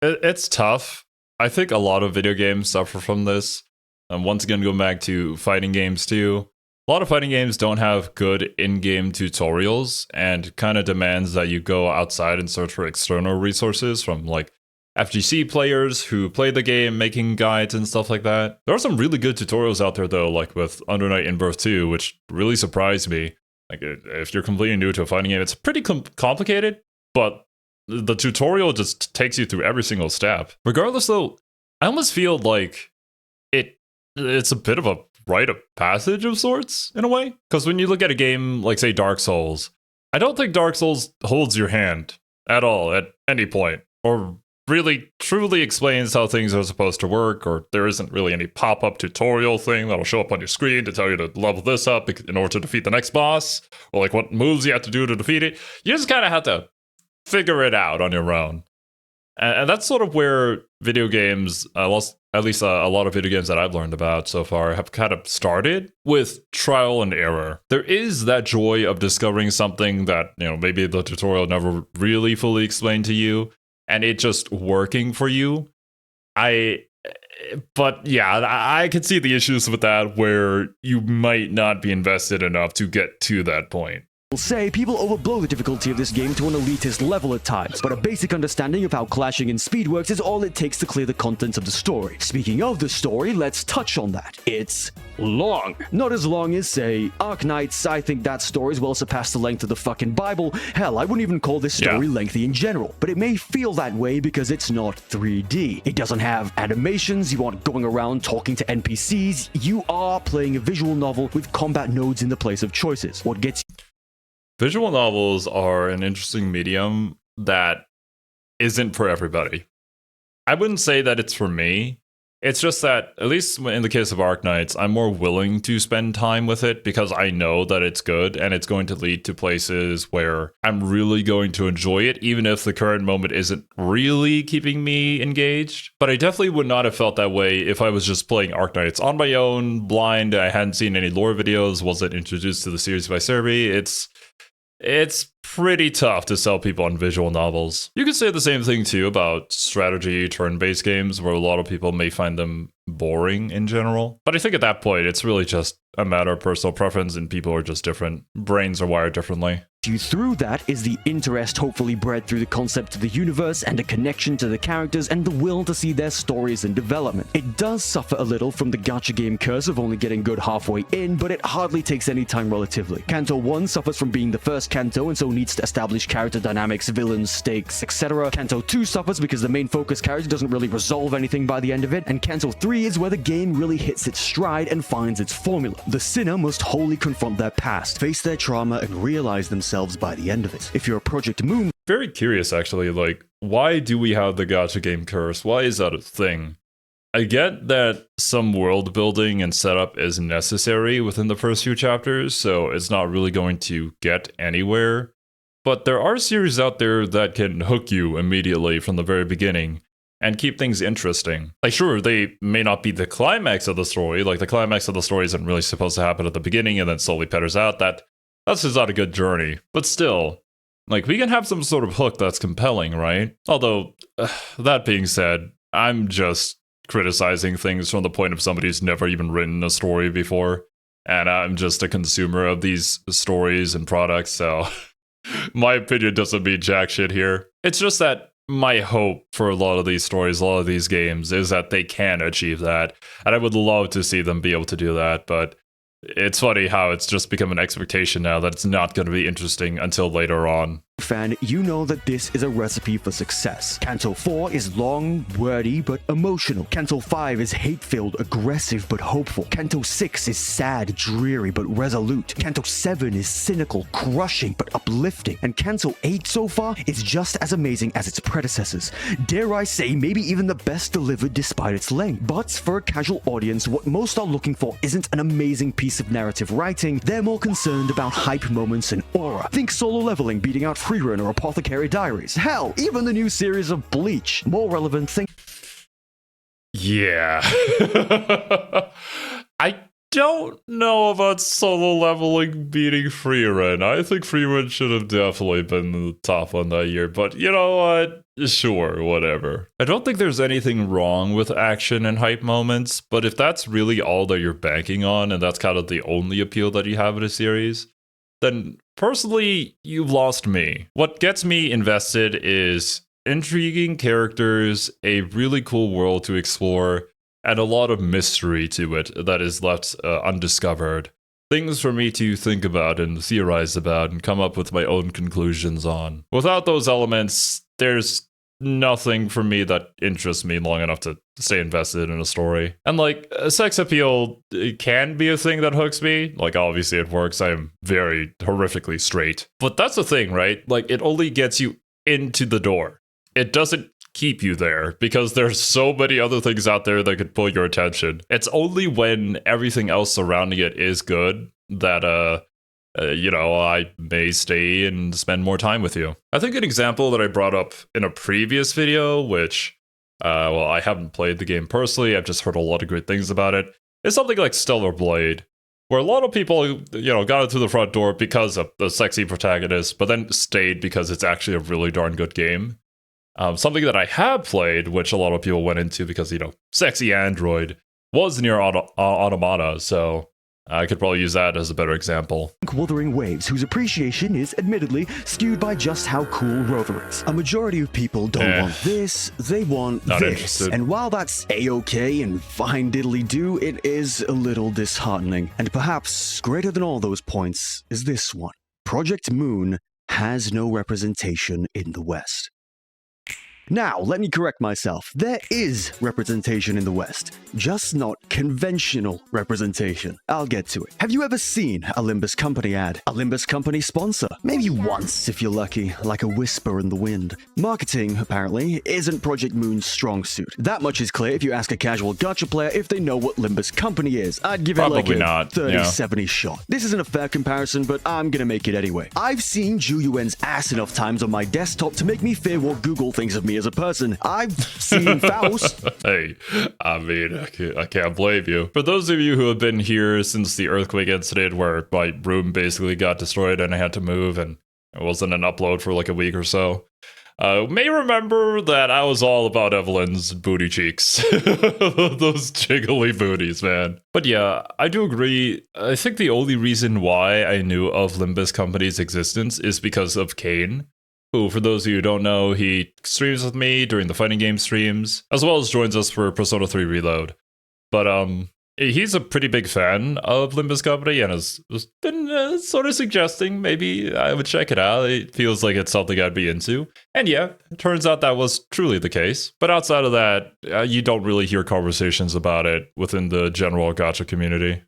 it's tough. I think a lot of video games suffer from this. Once again, going back to fighting games too. A lot of fighting games don't have good in-game tutorials, and kind of demands that you go outside and search for external resources from like FGC players who play the game, making guides and stuff like that. There are some really good tutorials out there though, like with Under Night In-Birth 2, which really surprised me. Like, if you're completely new to a fighting game, it's pretty complicated, but the tutorial just takes you through every single step. Regardless though, I almost feel like it's a bit of a rite of passage of sorts, in a way. Because when you look at a game like, say, Dark Souls, I don't think Dark Souls holds your hand at all at any point, or really truly explains how things are supposed to work, or there isn't really any pop-up tutorial thing that'll show up on your screen to tell you to level this up in order to defeat the next boss, or like what moves you have to do to defeat it. You just kind of have to figure it out on your own. And that's sort of where video games, at least a lot of video games that I've learned about so far, have kind of started with trial and error. There is that joy of discovering something that, you know, maybe the tutorial never really fully explained to you, and it just working for you. But yeah, I can see the issues with that, where you might not be invested enough to get to that point. will say people overblow the difficulty of this game to an elitist level at times, but a basic understanding of how clashing and speed works is all it takes to clear the contents of the story. Speaking of the story, let's touch on that. It's long. Not as long as, say, Arknights. I think that story's well surpassed the length of the fucking Bible. Hell, I wouldn't even call this story lengthy in general, but it may feel that way because it's not 3D. It doesn't have animations, you aren't going around talking to NPCs, you are playing a visual novel with combat nodes in the place of choices. What gets Visual novels are an interesting medium that isn't for everybody. I wouldn't say that it's for me. It's just that, at least in the case of Arknights, I'm more willing to spend time with it because I know that it's good and it's going to lead to places where I'm really going to enjoy it, even if the current moment isn't really keeping me engaged. But I definitely would not have felt that way if I was just playing Arknights on my own, blind. I hadn't seen any lore videos, wasn't introduced to the series by Serby. It's pretty tough to sell people on visual novels. You could say the same thing too about strategy turn-based games, where a lot of people may find them boring in general. But I think at that point, it's really just a matter of personal preference, and people are just different. Brains are wired differently. You through that is the interest hopefully bred through the concept of the universe and a connection to the characters and the will to see their stories and development. It does suffer a little from the gacha game curse of only getting good halfway in, but it hardly takes any time relatively. Kanto 1 suffers from being the first Kanto and so needs to establish character dynamics, villains, stakes, etc. Kanto 2 suffers because the main focus character doesn't really resolve anything by the end of it, and Kanto 3 is where the game really hits its stride and finds its formula. The sinner must wholly confront their past, face their trauma, and realize themselves by the end of it. If you're a Project Moon... Very curious, actually, like, why do we have the gacha game curse? Why is that a thing? I get that some world building and setup is necessary within the first few chapters, so it's not really going to get anywhere. But there are series out there that can hook you immediately from the very beginning and keep things interesting. Like, sure, they may not be the climax of the story. Like, the climax of the story isn't really supposed to happen at the beginning and then slowly petters out. That's just not a good journey. But still, like, we can have some sort of hook that's compelling, right? Although, that being said, I'm just criticizing things from the point of somebody who's never even written a story before. And I'm just a consumer of these stories and products, so my opinion doesn't mean jack shit here. It's just that my hope for a lot of these stories, a lot of these games, is that they can achieve that. And I would love to see them be able to do that, but it's funny how it's just become an expectation now that it's not going to be interesting until later on. Fan, you know that this is a recipe for success. Kanto 4 is long, wordy, but emotional. Kanto 5 is hate-filled, aggressive, but hopeful. Kanto 6 is sad, dreary, but resolute. Kanto 7 is cynical, crushing, but uplifting. And Kanto 8 so far is just as amazing as its predecessors. Dare I say, maybe even the best delivered despite its length. But for a casual audience, what most are looking for isn't an amazing piece of narrative writing. They're more concerned about hype moments and aura. Think Solo Leveling beating out Freerun or Apothecary Diaries. Hell, even the new series of Bleach. More relevant thing. Yeah. I don't know about Solo Leveling beating Freerun. I think Freerun should have definitely been the top one that year, but you know what? Sure, whatever. I don't think there's anything wrong with action and hype moments, but if that's really all that you're banking on, and that's kind of the only appeal that you have in a series, then personally, you've lost me. What gets me invested is intriguing characters, a really cool world to explore, and a lot of mystery to it that is left undiscovered. Things for me to think about and theorize about and come up with my own conclusions on. Without those elements, there's nothing for me that interests me long enough to stay invested in a story. And like, sex appeal, it can be a thing that hooks me. Like, obviously it works. I am very horrifically straight. But that's the thing, right? Like, it only gets you into the door. It doesn't keep you there because there's so many other things out there that could pull your attention. It's only when everything else surrounding it is good that I may stay and spend more time with you. I think an example that I brought up in a previous video, which, I haven't played the game personally, I've just heard a lot of great things about it, is something like Stellar Blade, where a lot of people, got it through the front door because of the sexy protagonist, but then stayed because it's actually a really darn good game. Something that I have played, which a lot of people went into because, sexy android, was Nier Automata, so I could probably use that as a better example. Wuthering Waves, whose appreciation is admittedly skewed by just how cool Rover is. A majority of people don't want this, they want Not this. interested. And while that's a-okay and fine diddly-do, it is a little disheartening. And perhaps greater than all those points is this one. Project Moon has no representation in the West. Now, let me correct myself. There is representation in the West, just not conventional representation. I'll get to it. Have you ever seen a Limbus Company ad? A Limbus Company sponsor? Maybe once, if you're lucky, like a whisper in the wind. Marketing, apparently, isn't Project Moon's strong suit. That much is clear if you ask a casual gacha player if they know what Limbus Company is. I'd give it like a 30-70 shot. This isn't a fair comparison, but I'm gonna make it anyway. I've seen Ju Yuen's ass enough times on my desktop to make me fear what Google thinks of me as a person. I've seen Faust. Hey, I mean, I can't blame you. For those of you who have been here since the earthquake incident where my room basically got destroyed and I had to move and it wasn't an upload for like a week or so, may remember that I was all about Evelyn's booty cheeks. Those jiggly booties, man. But yeah, I do agree. I think the only reason why I knew of Limbus Company's existence is because of Kane, who, for those of you who don't know, he streams with me during the fighting game streams, as well as joins us for Persona 3 Reload. But he's a pretty big fan of Limbus Company and has been sort of suggesting maybe I would check it out. It feels like it's something I'd be into. And yeah, it turns out that was truly the case. But outside of that, you don't really hear conversations about it within the general gacha community.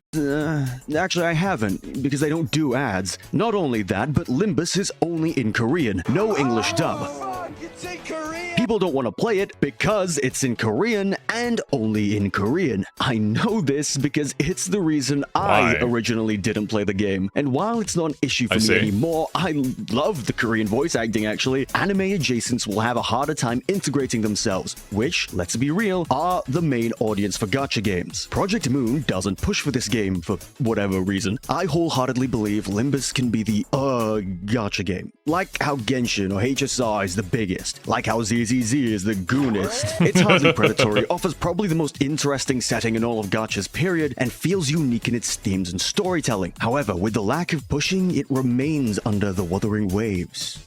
Actually, I haven't, because I don't do ads. Not only that, but Limbus is only in Korean. No English dub. It's in Korean. People don't want to play it because it's in Korean and only in Korean. I know this because it's the reason I originally didn't play the game. And while it's not an issue for me anymore, I love the Korean voice acting actually. Anime adjacents will have a harder time integrating themselves, which, let's be real, are the main audience for gacha games. Project Moon doesn't push for this game for whatever reason. I wholeheartedly believe Limbus can be the gacha game. Like how Genshin or HSR is the biggest. Like how ZZZ is the goonest. It's hardly predatory, offers probably the most interesting setting in all of gachas period, and feels unique in its themes and storytelling. However, with the lack of pushing, it remains under the Wuthering Waves.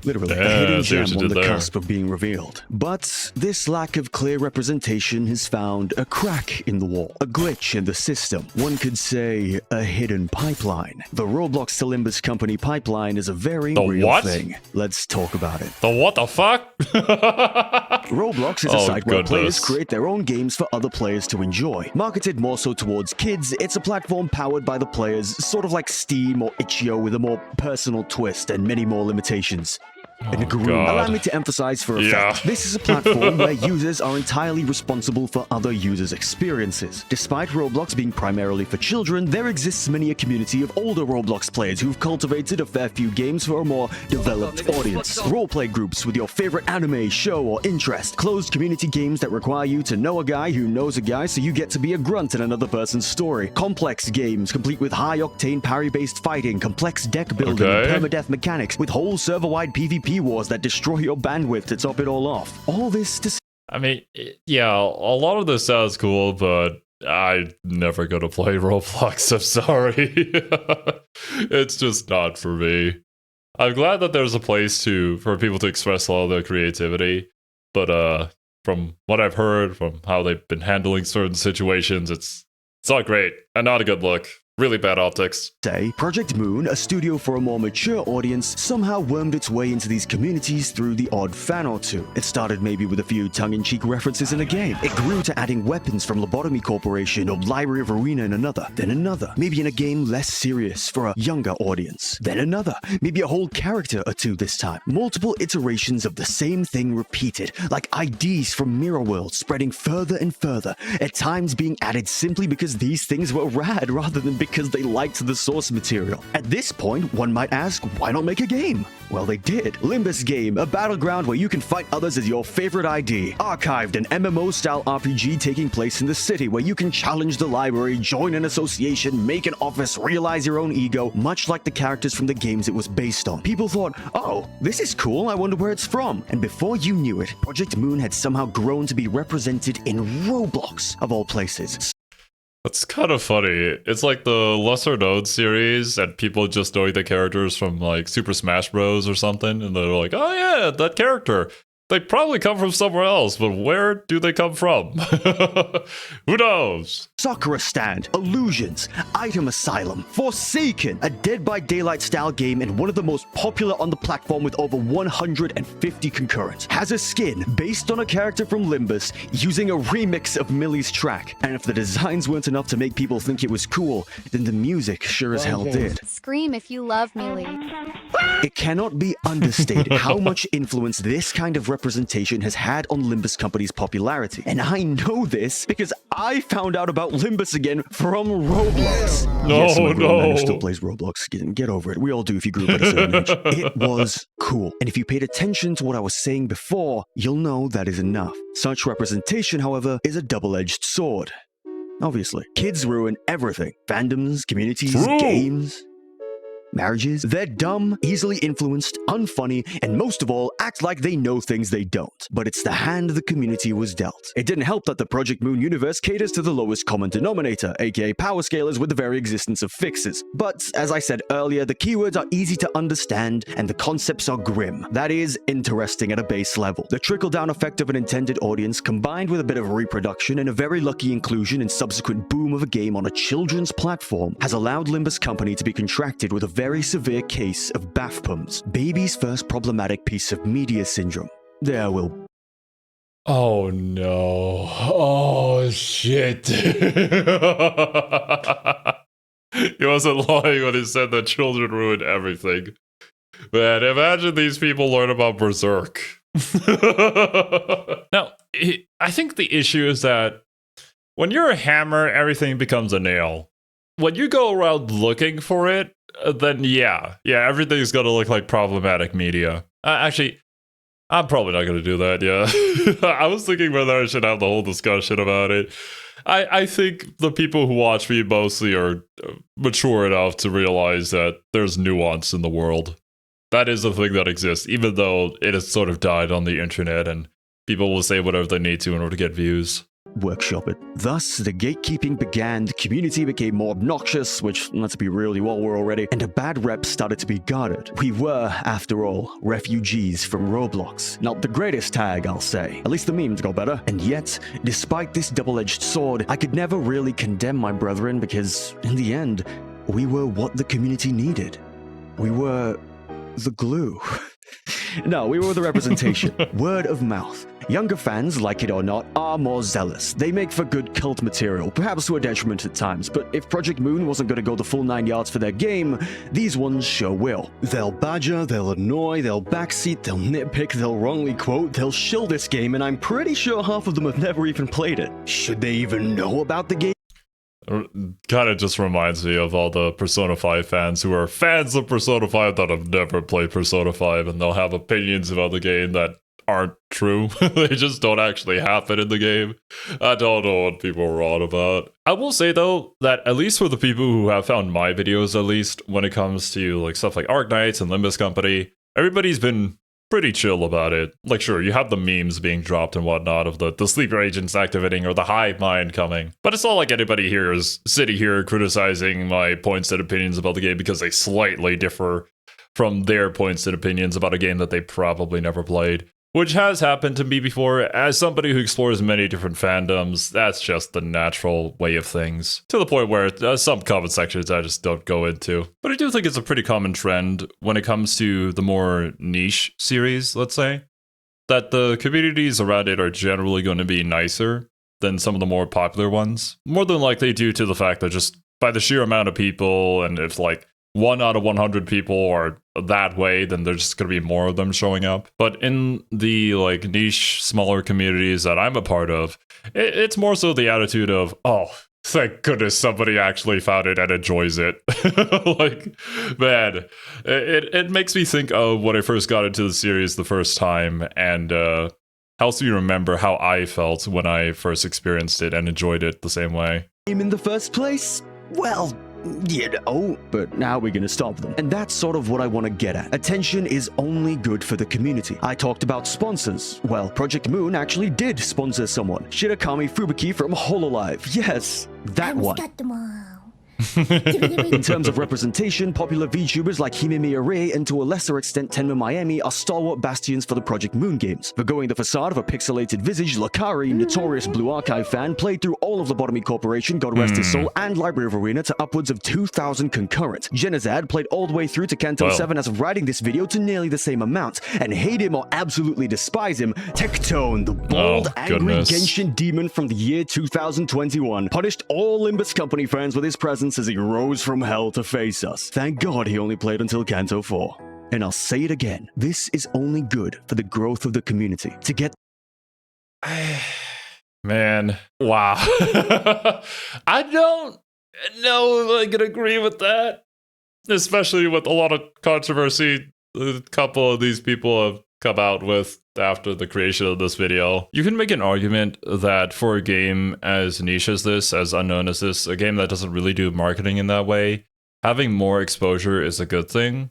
Literally, a hidden gem on the cusp of being revealed. But this lack of clear representation has found a crack in the wall, a glitch in the system. One could say a hidden pipeline. The Roblox to Limbus Company pipeline is a very real thing. Let's talk about it. The what the fuck? Roblox is a site where players create their own games for other players to enjoy. Marketed more so towards kids, it's a platform powered by the players, sort of like Steam or Itch.io with a more personal twist and many more limitations. Allow me to emphasize for a fact, this is a platform where users are entirely responsible for other users' experiences. Despite Roblox being primarily for children, there exists many a community of older Roblox players who've cultivated a fair few games for a more developed audience. Roleplay groups with your favorite anime, show, or interest. Closed community games that require you to know a guy who knows a guy so you get to be a grunt in another person's story. Complex games, complete with high-octane parry-based fighting, complex deck building, and permadeath mechanics, with whole server-wide PvP wars that destroy your bandwidth to top it all off. All this to... I mean, yeah, a lot of this sounds cool, but I'm never gonna play Roblox, I'm sorry. It's just not for me. I'm glad that there's a place for people to express all their creativity, but from what I've heard, from how they've been handling certain situations, it's not great and not a good look. Really bad optics. Project Moon, a studio for a more mature audience, somehow wormed its way into these communities through the odd fan or two. It started maybe with a few tongue-in-cheek references in a game. It grew to adding weapons from Lobotomy Corporation or Library of Arena in another. Then another. Maybe in a game less serious for a younger audience. Then another. Maybe a whole character or two this time. Multiple iterations of the same thing repeated, like IDs from Mirror World spreading further and further, at times being added simply because these things were rad rather than because they liked the source material. At this point, one might ask, why not make a game? Well, they did. Limbus Game, a battleground where you can fight others as your favorite ID. Archived, an MMO-style RPG taking place in the city where you can challenge the library, join an association, make an office, realize your own ego, much like the characters from the games it was based on. People thought, oh, this is cool, I wonder where it's from. And before you knew it, Project Moon had somehow grown to be represented in Roblox, of all places. That's kind of funny. It's like the lesser known series and people just knowing the characters from like Super Smash Bros. Or something, and they're like, oh yeah, that character. They probably come from somewhere else, but where do they come from? Who knows? Sakura Stand, Illusions, Item Asylum, Forsaken, a Dead by Daylight style game and one of the most popular on the platform with over 150 concurrents, has a skin based on a character from Limbus using a remix of Millie's track. And if the designs weren't enough to make people think it was cool, then the music sure as hell did. Scream if you love Millie. It cannot be understated how much influence this kind of representation has had on Limbus Company's popularity. And I know this because I found out about Limbus again from Roblox. No, Yes, my grown man who no. still plays Roblox. Get over it. We all do if you grew up at a certain age. It was cool. And if you paid attention to what I was saying before, you'll know that is enough. Such representation, however, is a double-edged sword. Obviously. Kids ruin everything. Fandoms, communities, True. games, marriages. They're dumb, easily influenced, unfunny, and most of all, act like they know things they don't. But it's the hand the community was dealt. It didn't help that the Project Moon universe caters to the lowest common denominator, aka power scalers with the very existence of fixes. But, as I said earlier, the keywords are easy to understand, and the concepts are grim. That is, interesting at a base level. The trickle-down effect of an intended audience, combined with a bit of reproduction and a very lucky inclusion and subsequent boom of a game on a children's platform, has allowed Limbus Company to be contracted with a very severe case of BAFPUMS, baby's first problematic piece of media syndrome. There will. Oh no. Oh shit. He wasn't lying when he said that children ruin everything. Man, imagine these people learn about Berserk. Now, I think the issue is that when you're a hammer, everything becomes a nail. When you go around looking for it, then yeah, everything's gonna look like problematic media. Actually, I'm probably not gonna do that, yeah. I was thinking whether I should have the whole discussion about it. I think the people who watch me mostly are mature enough to realize that there's nuance in the world. That is a thing that exists, even though it has sort of died on the internet and people will say whatever they need to in order to get views. Workshop it. Thus, the gatekeeping began, the community became more obnoxious, which, let's be real, you all were already, and a bad rep started to be guarded. We were, after all, refugees from Roblox. Not the greatest tag, I'll say. At least the memes go better. And yet, despite this double-edged sword, I could never really condemn my brethren because, in the end, we were what the community needed. We were the glue. No, we were the representation. Word of mouth. Younger fans, like it or not, are more zealous. They make for good cult material, perhaps to a detriment at times, but if Project Moon wasn't going to go the full 9 yards for their game, these ones sure will. They'll badger, they'll annoy, they'll backseat, they'll nitpick, they'll wrongly quote, they'll shill this game, and I'm pretty sure half of them have never even played it. Should they even know about the game? Kind of just reminds me of all the Persona 5 fans who are fans of Persona 5 that have never played Persona 5, and they'll have opinions about the game that aren't true. They just don't actually happen in the game. I don't know what people are on about. I will say though that at least for the people who have found my videos, at least when it comes to like stuff like Arknights and Limbus Company, everybody's been pretty chill about it. Like, sure, you have the memes being dropped and whatnot of the sleeper agents activating or the hive mind coming, but it's not like anybody here is sitting here criticizing my points and opinions about the game because they slightly differ from their points and opinions about a game that they probably never played. Which has happened to me before. As somebody who explores many different fandoms, that's just the natural way of things. To the point where some comment sections I just don't go into. But I do think it's a pretty common trend when it comes to the more niche series, let's say, that the communities around it are generally going to be nicer than some of the more popular ones. More than likely due to the fact that just by the sheer amount of people, and if like 1 out of 100 people are that way, then there's just going to be more of them showing up. But in the like niche, smaller communities that I'm a part of, it's more so the attitude of, oh, thank goodness somebody actually found it and enjoys it. Like, man, it makes me think of when I first got into the series the first time, and helps me remember how I felt when I first experienced it and enjoyed it the same way. In the first place? Well, but how are we gonna stop them? And that's sort of what I want to get at. Attention is only good for the community. I talked about sponsors. Well, Project Moon actually did sponsor someone. Shirakami Fubuki from Hololive. Yes, that one. In terms of representation, popular VTubers like Himemi Array and to a lesser extent Tenma Miami are stalwart bastions for the Project Moon games. Forgoing the facade of a pixelated visage, Lakari, notorious Blue Archive fan, played through all of Lobotomy Corporation, God Rest His Soul, and Library of Arena to upwards of 2,000 concurrent. Genazad played all the way through to Kanto 7 as of writing this video to nearly the same amount. And hate him or absolutely despise him, Tectone, the bald, angry Genshin demon from the year 2021, punished all Limbus Company fans with his presence as he rose from hell to face us. Thank God he only played until Kanto 4. And I'll say it again, this is only good for the growth of the community. To get... Man, wow. I don't know if I can agree with that. Especially with a lot of controversy a couple of these people have come out with after the creation of this video. You can make an argument that for a game as niche as this, as unknown as this, a game that doesn't really do marketing in that way, having more exposure is a good thing.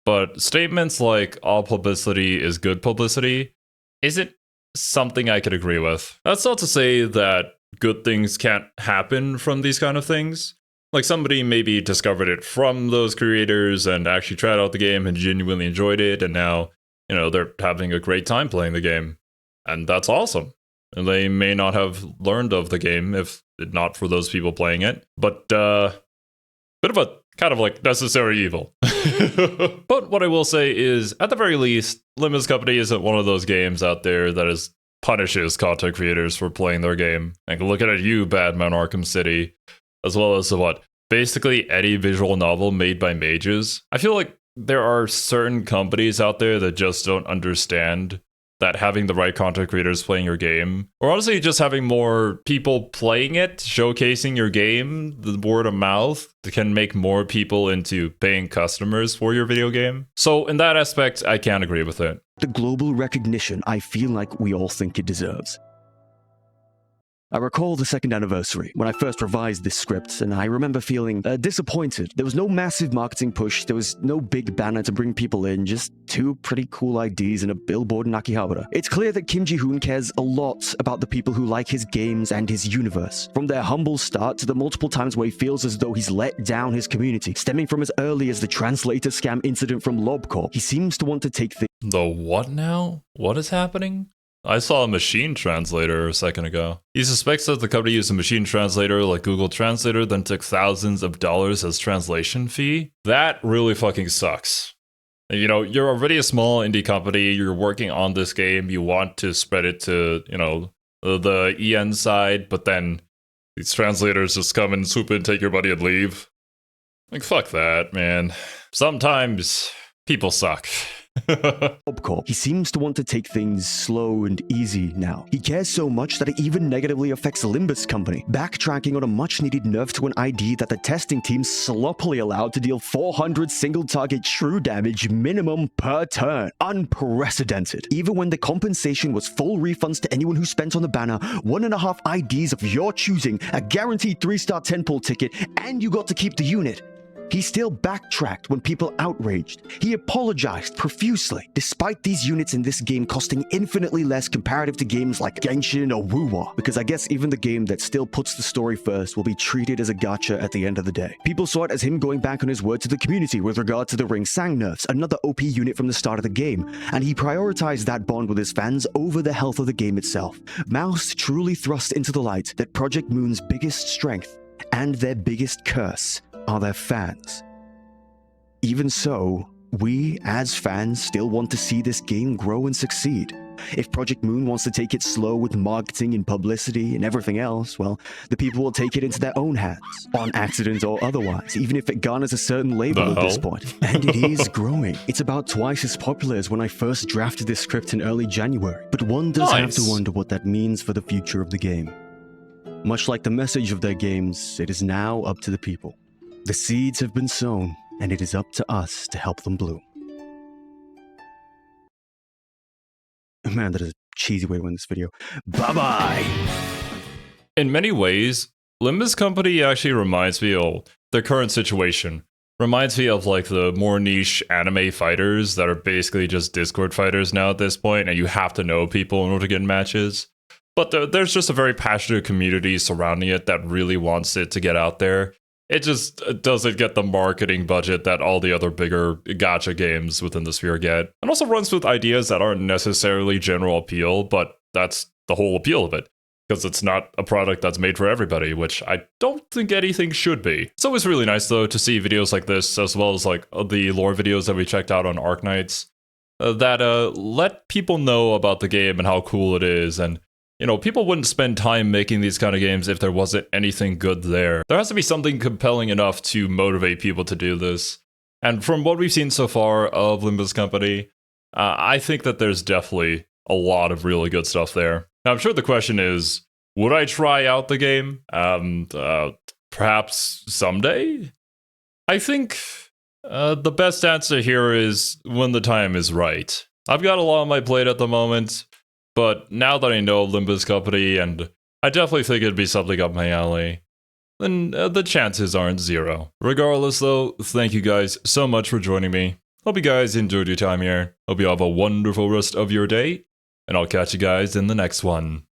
But statements like all publicity is good publicity isn't something I could agree with. That's not to say that good things can't happen from these kind of things. Like somebody maybe discovered it from those creators and actually tried out the game and genuinely enjoyed it, and now, you know, they're having a great time playing the game. And that's awesome. And they may not have learned of the game if not for those people playing it. But bit of a kind of like necessary evil. But what I will say is, at the very least, Limbus Company isn't one of those games out there that is punishes content creators for playing their game. Like, looking at you, Batman Arkham City, as well as what basically any visual novel made by mages. I feel like there are certain companies out there that just don't understand that having the right content creators playing your game, or honestly just having more people playing it, showcasing your game, the word of mouth can make more people into paying customers for your video game. So in that aspect, I can't agree with it. The global recognition I feel like we all think it deserves. I recall the second anniversary when I first revised this script, and I remember feeling disappointed. There was no massive marketing push, there was no big banner to bring people in, just two pretty cool IDs and a billboard in Akihabara. It's clear that Kim Ji-hoon cares a lot about the people who like his games and his universe. From their humble start to the multiple times where he feels as though he's let down his community, stemming from as early as the translator scam incident from LobCorp, he seems to want to take things... The what now? What is happening? I saw a machine translator a second ago. He suspects that the company used a machine translator like Google Translator, then took thousands of dollars as translation fee. That really fucking sucks. You know, you're already a small indie company, you're working on this game, you want to spread it to, you know, the EN side, but then these translators just come and swoop in, take your money and leave. Like, fuck that, man. Sometimes people suck. He seems to want to take things slow and easy now. He cares so much that it even negatively affects Limbus Company, backtracking on a much-needed nerf to an ID that the testing team sloppily allowed to deal 400 single-target true damage minimum per turn. Unprecedented. Even when the compensation was full refunds to anyone who spent on the banner, 1.5 IDs of your choosing, a guaranteed 3-star 10-pull ticket, and you got to keep the unit. He still backtracked when people outraged. He apologized profusely, despite these units in this game costing infinitely less comparative to games like Genshin or Wuwa, because I guess even the game that still puts the story first will be treated as a gacha at the end of the day. People saw it as him going back on his word to the community with regard to the Ring Sang nerfs, another OP unit from the start of the game, and he prioritized that bond with his fans over the health of the game itself. Mouse truly thrust into the light that Project Moon's biggest strength and their biggest curse are their fans. Even so, we as fans still want to see this game grow and succeed. If Project Moon wants to take it slow with marketing and publicity and everything else, well, the people will take it into their own hands, on accident or otherwise, even if it garners a certain label at this point. And it is growing. It's about twice as popular as when I first drafted this script in early January, but one does have to wonder what that means for the future of the game. Much like the message of their games, it is now up to the people. The seeds have been sown, and it is up to us to help them bloom. Man, that is a cheesy way to end this video. Bye-bye! In many ways, Limbus Company actually reminds me of their current situation reminds me of like the more niche anime fighters that are basically just Discord fighters now at this point, and you have to know people in order to get in matches. But there's just a very passionate community surrounding it that really wants it to get out there. It just doesn't get the marketing budget that all the other bigger gacha games within the sphere get. And also runs with ideas that aren't necessarily general appeal, but that's the whole appeal of it. Because it's not a product that's made for everybody, which I don't think anything should be. It's always really nice, though, to see videos like this, as well as like the lore videos that we checked out on Arc Nights, that let people know about the game and how cool it is. And, you know, people wouldn't spend time making these kind of games if there wasn't anything good there. There has to be something compelling enough to motivate people to do this. And from what we've seen so far of Limbus Company, I think that there's definitely a lot of really good stuff there. Now, I'm sure the question is, would I try out the game? Perhaps someday? I think the best answer here is when the time is right. I've got a lot on my plate at the moment, but now that I know Limbus Company, and I definitely think it'd be something up my alley, then the chances aren't zero. Regardless, though, thank you guys so much for joining me. Hope you guys enjoyed your time here. Hope you have a wonderful rest of your day. And I'll catch you guys in the next one.